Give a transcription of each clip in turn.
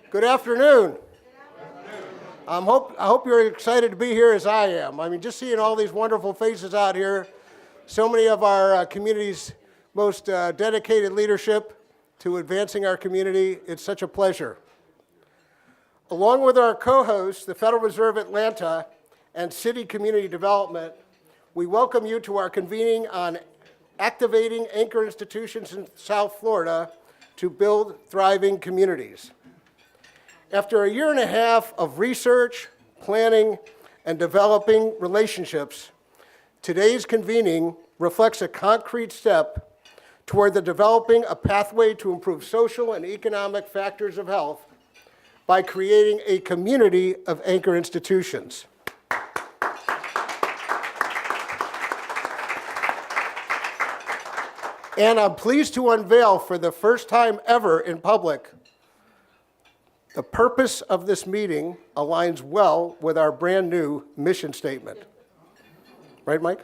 Good afternoon. I hope you're excited to be here as I am. I mean, just seeing all these wonderful faces out here, so many of our community's most dedicated leadership to advancing our community, it's such a pleasure. Along with our co-hosts, the Federal Reserve Atlanta and City Community Development, we welcome you to our convening on activating anchor institutions in South Florida to build thriving communities. After a year and a half of research, planning, and developing relationships, today's convening reflects a concrete step toward the developing a pathway to improve social and economic factors of health by creating a community of anchor institutions. And I'm pleased to unveil for the first time ever in public, the purpose of this meeting aligns well with our brand new mission statement. Right, Mike?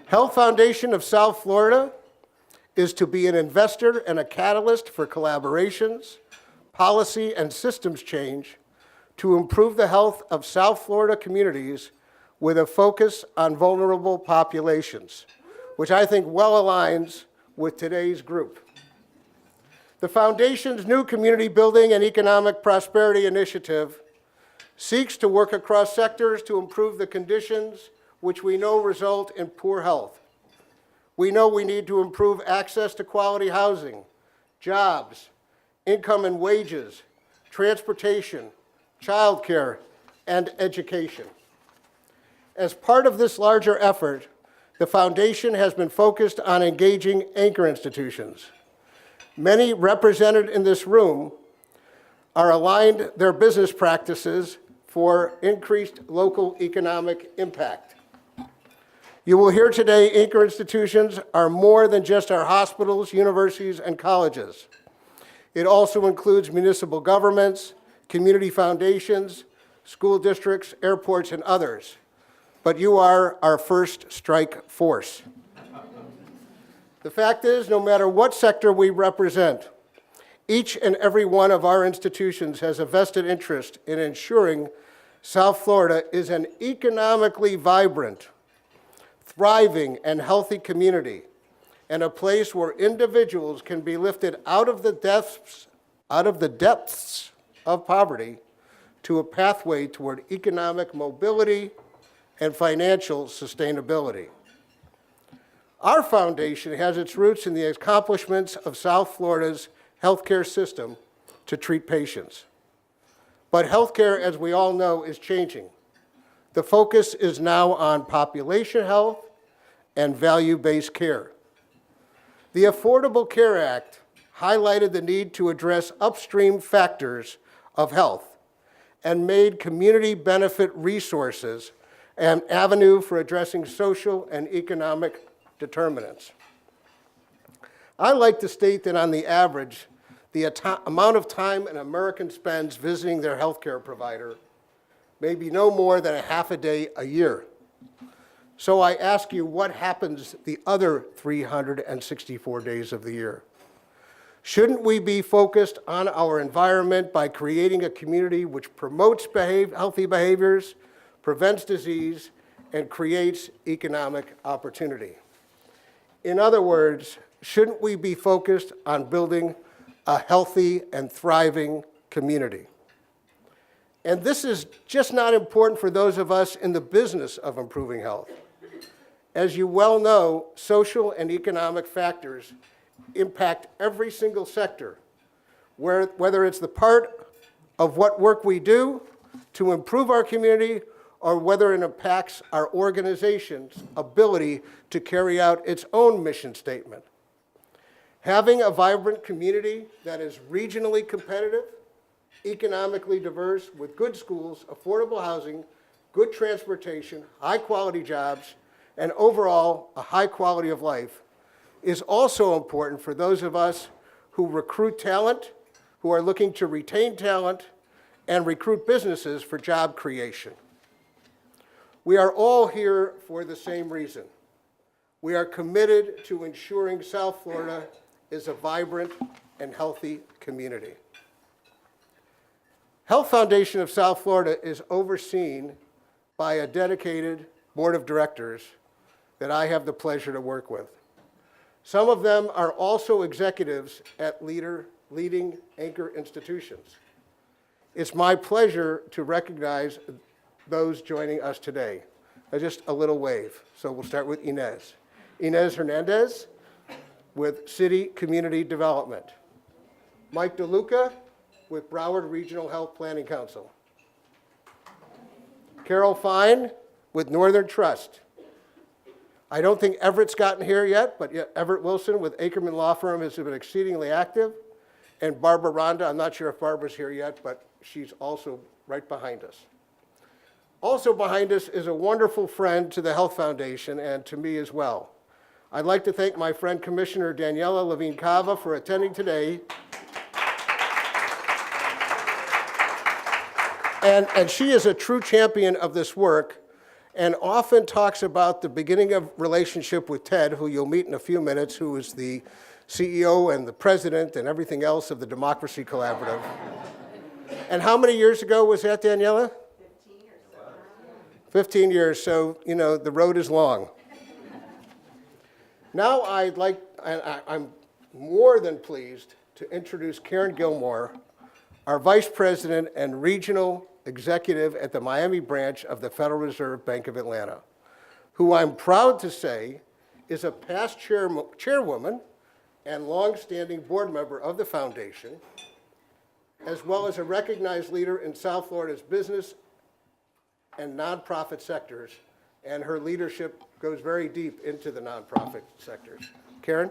Health Foundation of South Florida is to be an investor and a catalyst for collaborations, policy, and systems change to improve the health of South Florida communities with a focus on vulnerable populations, which I think well aligns with today's group. The Foundation's new Community Building and Economic Prosperity Initiative seeks to work across sectors to improve the conditions which we know result in poor health. We know we need to improve access to quality housing, jobs, income and wages, transportation, childcare, and education. As part of this larger effort, the Foundation has been focused on engaging anchor institutions. Many represented in this room are aligned their business practices for increased local economic impact. You will hear today anchor institutions are more than just our hospitals, universities, and colleges. It also includes municipal governments, community foundations, school districts, airports, and others. But you are our first strike force. The fact is, no matter what sector we represent, each and every one of our institutions has a vested interest in ensuring South Florida is an economically vibrant, thriving, and healthy community, and a place where individuals can be lifted out of the depths of poverty to a pathway toward economic mobility and financial sustainability. Our foundation has its roots in the accomplishments of South Florida's healthcare system to treat patients. But healthcare, as we all know, is changing. The focus is now on population health and value-based care. The Affordable Care Act highlighted the need to address upstream factors of health and made community benefit resources an avenue for addressing social and economic determinants. I like to state that on the average, the amount of time an American spends visiting their healthcare provider may be no more than a half a day a year. So I ask you, what happens the other 364 days of the year? Shouldn't we be focused on our environment by creating a community which promotes healthy behaviors, prevents disease, and creates economic opportunity? In other words, shouldn't we be focused on building a healthy and thriving community? And this is just not important for those of us in the business of improving health. As you well know, social and economic factors impact every single sector, whether it's the part of what work we do to improve our community or whether it impacts our organization's ability to carry out its own mission statement. Having a vibrant community that is regionally competitive, economically diverse, with good schools, affordable housing, good transportation, high-quality jobs, and overall a high quality of life is also important for those of us who recruit talent, who are looking to retain talent, and recruit businesses for job creation. We are all here for the same reason. We are committed to ensuring South Florida is a vibrant and healthy community. Health Foundation of South Florida is overseen by a dedicated board of directors that I have the pleasure to work with. Some of them are also executives at leading anchor institutions. It's my pleasure to recognize those joining us today. Just a little wave. So we'll start with Inez. Inez Hernandez with City Community Development. Mike DeLuca with Broward Regional Health Planning Council. Carol Fine with Northern Trust. I don't think Everett's gotten here yet, but Everett Wilson with Ackerman Law Firm has been exceedingly active. And Barbara Ronda, I'm not sure if Barbara's here yet, but she's also right behind us. Also behind us is a wonderful friend to the Health Foundation and to me as well. I'd like to thank my friend Commissioner Daniela Levine Cava for attending today. And she is a true champion of this work and often talks about the beginning of relationship with Ted, who you'll meet in a few minutes, who is the CEO and the president and everything else of the Democracy Collaborative. And how many years ago was that, Daniela? 15 years. 15 years, so, you know, the road is long. Now I'm more than pleased to introduce Karen Gilmore, our Vice President and Regional Executive at the Miami branch of the Federal Reserve Bank of Atlanta, who I'm proud to say is a past chairwoman and longstanding board member of the foundation, as well as a recognized leader in South Florida's business and nonprofit sectors, and her leadership goes very deep into the nonprofit sectors. Karen?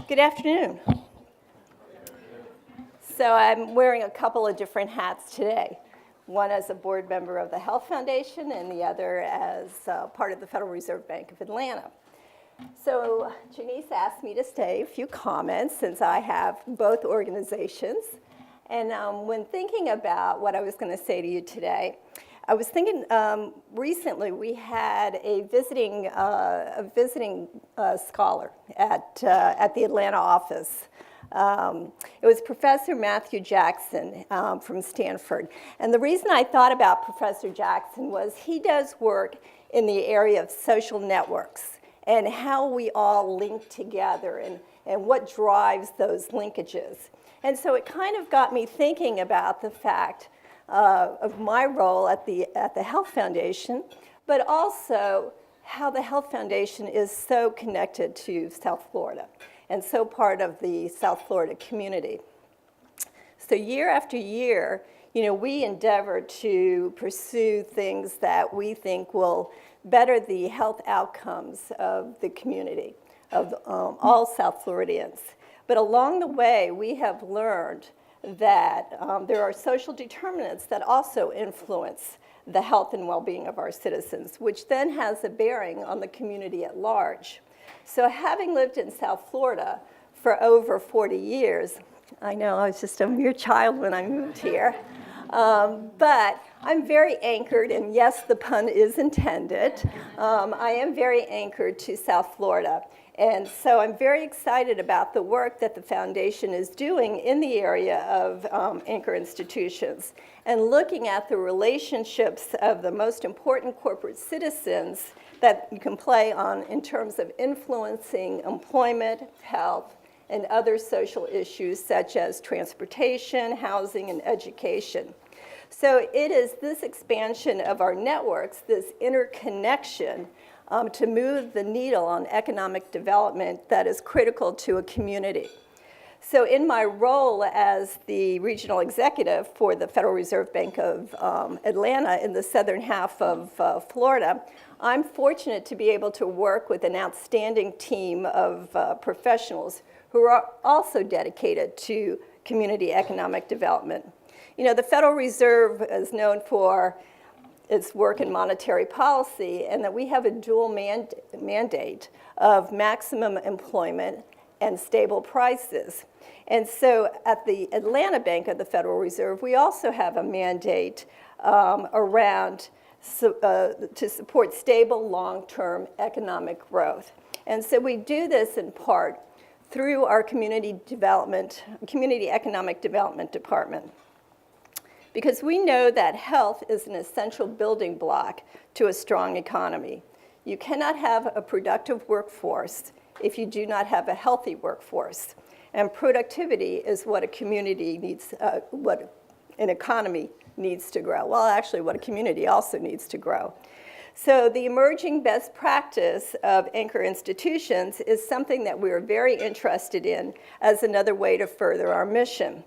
Good afternoon. So I'm wearing a couple of different hats today. One as a board member of the Health Foundation and the other as part of the Federal Reserve Bank of Atlanta. So Janice asked me to say a few comments since I have both organizations. And when thinking about what I was going to say to you today, I was thinking recently we had a visiting scholar at the Atlanta office. It was Professor Matthew Jackson from Stanford. And the reason I thought about Professor Jackson was he does work in the area of social networks and how we all link together and what drives those linkages. And so it kind of got me thinking about the fact of my role at the Health Foundation, but also how the Health Foundation is so connected to South Florida and so part of the South Florida community. So year after year, you know, we endeavor to pursue things that we think will better the health outcomes of the community, of all South Floridians. But along the way, we have learned that there are social determinants that also influence the health and well-being of our citizens, which then has a bearing on the community at large. So having lived in South Florida for over 40 years, I know I was just a mere child when I moved here, but I'm very anchored, and yes, the pun is intended. I am very anchored to South Florida. And so I'm very excited about the work that the foundation is doing in the area of anchor institutions and looking at the relationships of the most important corporate citizens that you can play on in terms of influencing employment, health, and other social issues such as transportation, housing, and education. So it is this expansion of our networks, this interconnection, to move the needle on economic development that is critical to a community. So in my role as the regional executive for the Federal Reserve Bank of Atlanta in the southern half of Florida, I'm fortunate to be able to work with an outstanding team of professionals who are also dedicated to community economic development. You know, the Federal Reserve is known for its work in monetary policy, and that we have a dual mandate of maximum employment and stable prices. And so at the Atlanta Bank of the Federal Reserve, we also have a mandate around to support stable long-term economic growth. And so we do this in part through our Community Economic Development Department. Because we know that health is an essential building block to a strong economy. You cannot have a productive workforce if you do not have a healthy workforce. And productivity is what a community needs, what an economy needs to grow. Well, actually, what a community also needs to grow. So the emerging best practice of anchor institutions is something that we are very interested in as another way to further our mission.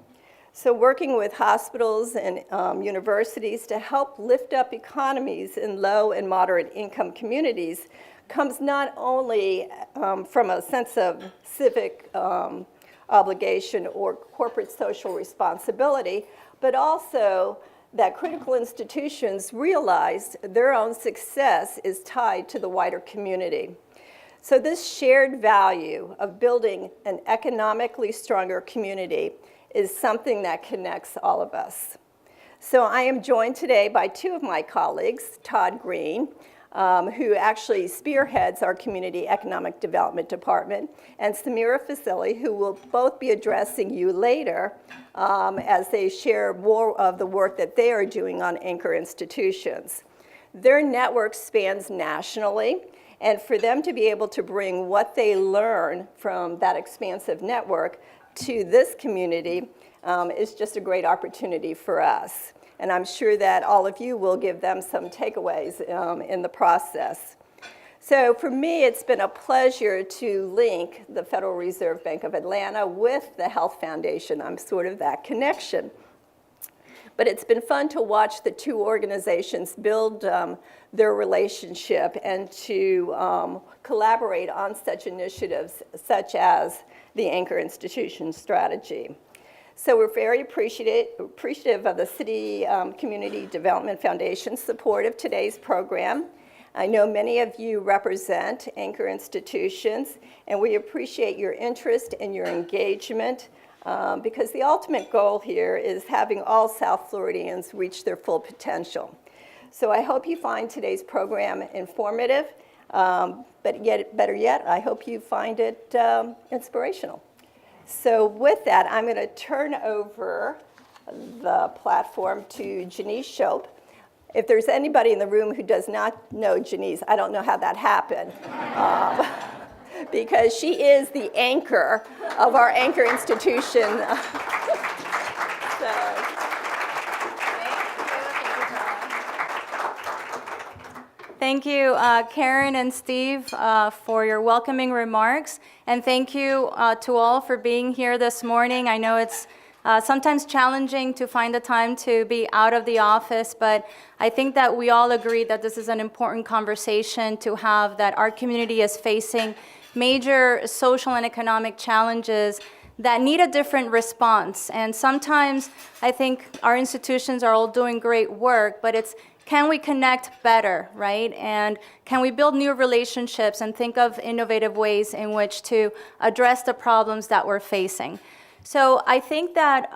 So working with hospitals and universities to help lift up economies in low and moderate income communities comes not only from a sense of civic obligation or corporate social responsibility, but also that critical institutions realize their own success is tied to the wider community. So this shared value of building an economically stronger community is something that connects all of us. So I am joined today by two of my colleagues, Todd Green, who actually spearheads our Community Economic Development Department, and Samira Fasili, who will both be addressing you later as they share more of the work that they are doing on anchor institutions. Their network spans nationally, and for them to be able to bring what they learn from that expansive network to this community is just a great opportunity for us. And I'm sure that all of you will give them some takeaways in the process. So for me, it's been a pleasure to link the Federal Reserve Bank of Atlanta with the Health Foundation. I'm sort of that connection. But it's been fun to watch the two organizations build their relationship and to collaborate on such initiatives such as the Anchor Institution Strategy. So we're very appreciative of the City Community Development Foundation's support of today's program. I know many of you represent anchor institutions, and we appreciate your interest and your engagement because the ultimate goal here is having all South Floridians reach their full potential. So I hope you find today's program informative, but better yet, I hope you find it inspirational. So with that, I'm going to turn over the platform to Janice Shope. If there's anybody in the room who does not know Janice, I don't know how that happened, because she is the anchor of our anchor institution. Thank you, Karen and Steve, for your welcoming remarks. And thank you to all for being here this morning. I know it's sometimes challenging to find the time to be out of the office, but I think that we all agree that this is an important conversation to have, that our community is facing major social and economic challenges that need a different response. And sometimes I think our institutions are all doing great work, but it's, can we connect better, right? And can we build new relationships and think of innovative ways in which to address the problems that we're facing? So I think that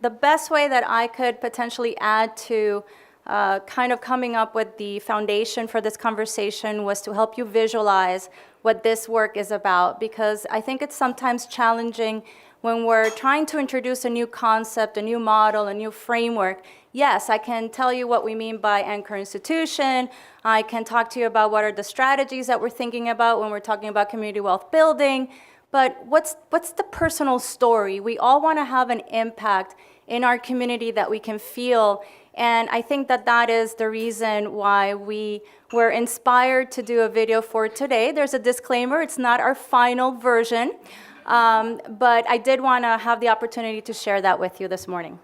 the best way that I could potentially add to kind of coming up with the foundation for this conversation was to help you visualize what this work is about, because I think it's sometimes challenging when we're trying to introduce a new concept, a new model, a new framework. Yes, I can tell you what we mean by anchor institution. I can talk to you about what are the strategies that we're thinking about when we're talking about community wealth building. But what's the personal story? We all want to have an impact in our community that we can feel. And I think that that is the reason why we were inspired to do a video for today. There's a disclaimer, it's not our final version. But I did want to have the opportunity to share that with you this morning.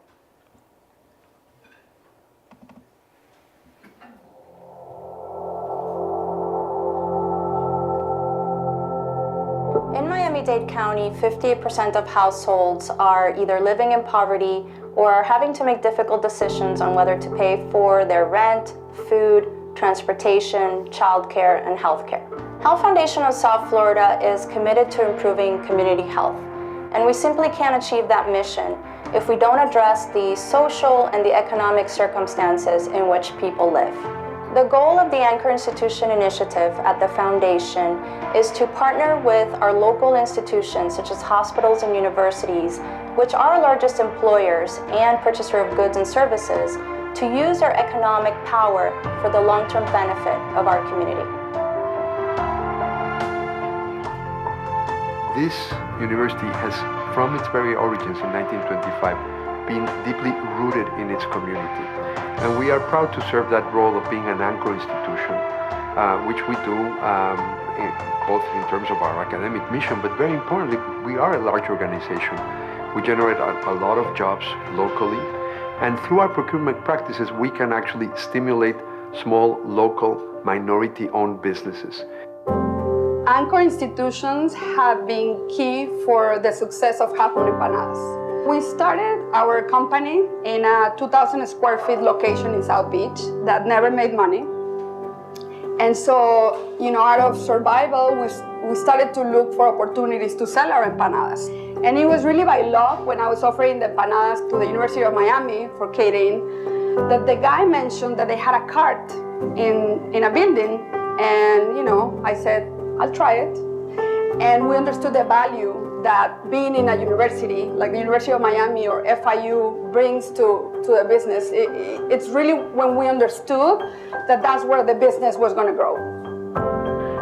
In Miami-Dade County, 58% of households are either living in poverty or are having to make difficult decisions on whether to pay for their rent, food, transportation, childcare, and healthcare. Health Foundation of South Florida is committed to improving community health, and we simply can't achieve that mission if we don't address the social and the economic circumstances in which people live. The goal of the Anchor Institution Initiative at the Foundation is to partner with our local institutions such as hospitals and universities, which are our largest employers and purchaser of goods and services, to use our economic power for the long-term benefit of our community. This university has, from its very origins in 1925, been deeply rooted in its community. And we are proud to serve that role of being an anchor institution, which we do both in terms of our academic mission, but very importantly, we are a large organization. We generate a lot of jobs locally, and through our procurement practices, we can actually stimulate small, local, minority-owned businesses. Anchor institutions have been key for the success of Half Moon Empanadas. We started our company in a 2,000 square feet location in South Beach that never made money. And so, out of survival, we started to look for opportunities to sell our empanadas. And it was really by luck when I was offering the empanadas to the University of Miami for catering that the guy mentioned that they had a cart in a building. And, I said, I'll try it. And we understood the value that being in a university like the University of Miami or FIU brings to the business. It's really when we understood that that's where the business was going to grow.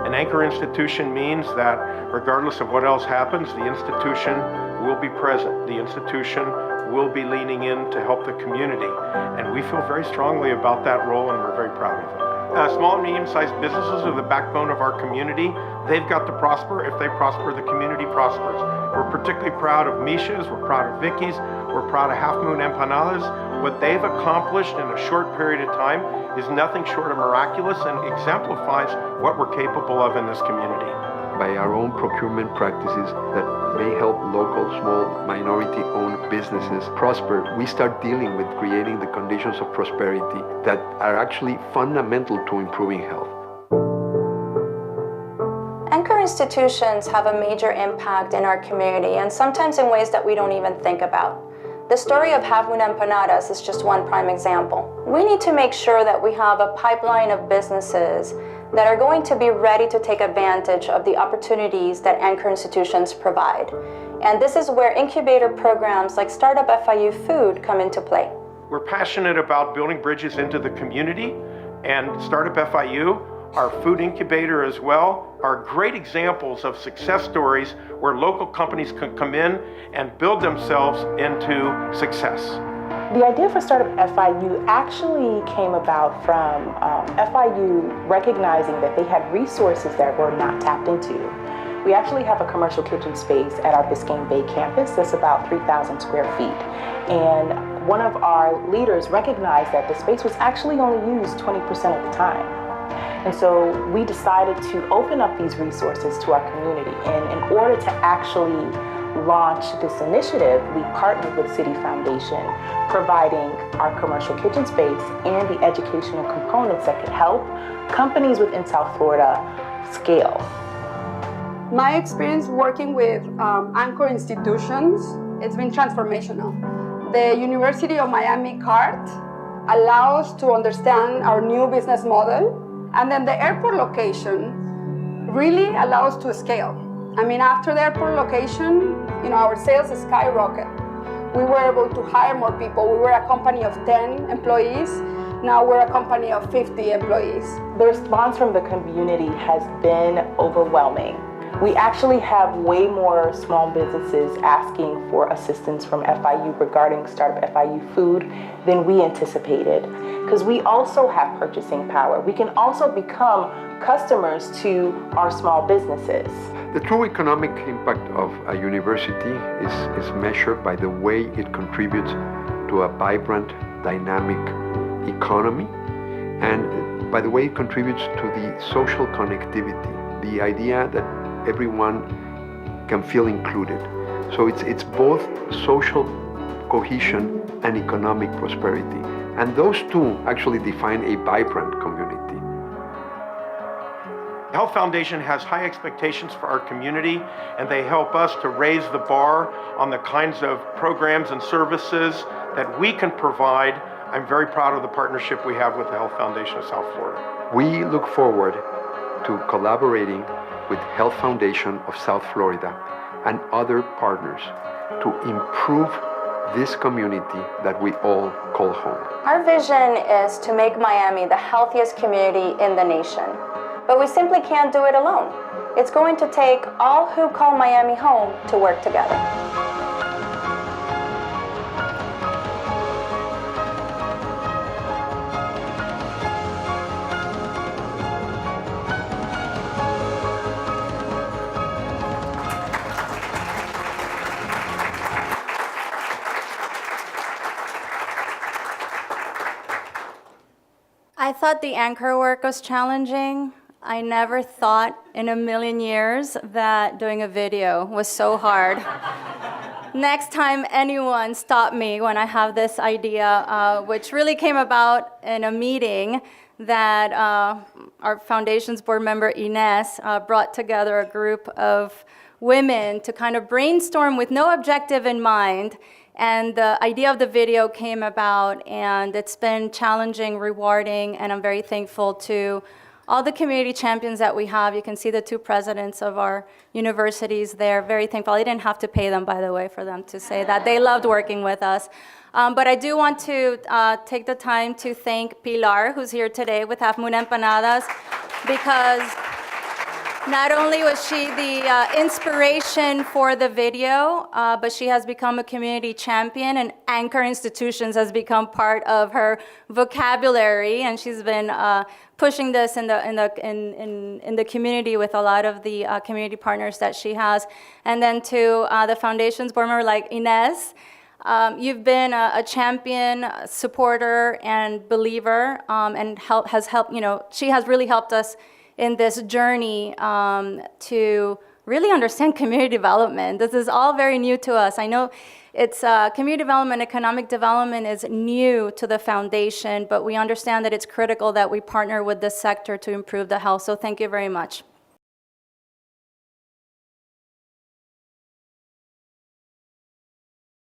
An anchor institution means that regardless of what else happens, the institution will be present. The institution will be leaning in to help the community. And we feel very strongly about that role, and we're very proud of it. Small and medium-sized businesses are the backbone of our community. They've got to prosper. If they prosper, the community prospers. We're particularly proud of Misha's, we're proud of Vicky's, we're proud of Half Moon Empanadas. What they've accomplished in a short period of time is nothing short of miraculous and exemplifies what we're capable of in this community. By our own procurement practices that may help local, small, minority-owned businesses prosper, we start dealing with creating the conditions of prosperity that are actually fundamental to improving health. Anchor institutions have a major impact in our community, and sometimes in ways that we don't even think about. The story of Half Moon Empanadas is just one prime example. We need to make sure that we have a pipeline of businesses that are going to be ready to take advantage of the opportunities that anchor institutions provide. And this is where incubator programs like Startup FIU Food come into play. We're passionate about building bridges into the community, and Startup FIU, our food incubator as well, are great examples of success stories where local companies can come in and build themselves into success. The idea for Startup FIU actually came about from FIU recognizing that they had resources that were not tapped into. We actually have a commercial kitchen space at our Biscayne Bay campus that's about 3,000 square feet. And one of our leaders recognized that the space was actually only used 20% of the time. And so we decided to open up these resources to our community. And in order to actually launch this initiative, we partnered with City Foundation, providing our commercial kitchen space and the educational components that could help companies within South Florida scale. My experience working with anchor institutions, it's been transformational. The University of Miami card allows to understand our new business model, and then the airport location really allows to scale. I mean, after the airport location, our sales skyrocket. We were able to hire more people. We were a company of 10 employees. Now we're a company of 50 employees. The response from the community has been overwhelming. We actually have way more small businesses asking for assistance from FIU regarding Startup FIU Food than we anticipated, because we also have purchasing power. We can also become customers to our small businesses. The true economic impact of a university is measured by the way it contributes to a vibrant, dynamic economy, and by the way it contributes to the social connectivity, the idea that everyone can feel included. So it's both social cohesion and economic prosperity. And those two actually define a vibrant community. Health Foundation has high expectations for our community, and they help us to raise the bar on the kinds of programs and services that we can provide. I'm very proud of the partnership we have with the Health Foundation of South Florida. We look forward to collaborating with Health Foundation of South Florida and other partners to improve this community that we all call home. Our vision is to make Miami the healthiest community in the nation, but we simply can't do it alone. It's going to take all who call Miami home to work together. I thought the anchor work was challenging. I never thought in a million years that doing a video was so hard. Next time anyone stop me when I have this idea, which really came about in a meeting that our foundation's board member Ines brought together a group of women to kind of brainstorm with no objective in mind. And the idea of the video came about, and it's been challenging, rewarding, and I'm very thankful to all the community champions that we have. You can see the two presidents of our universities there. Very thankful. I didn't have to pay them, by the way, for them to say that. They loved working with us. But I do want to take the time to thank Pilar, who's here today with Half Moon Empanadas, because not only was she the inspiration for the video, but she has become a community champion, and Anchor Institutions has become part of her vocabulary, and she's been pushing this in the community with a lot of the community partners that she has. And then to the foundation's board member like Ines, you've been a champion, supporter, and believer, and has helped. She has really helped us in this journey to really understand community development. This is all very new to us. I know it's community development, economic development is new to the foundation, but we understand that it's critical that we partner with this sector to improve the health. So thank you very much.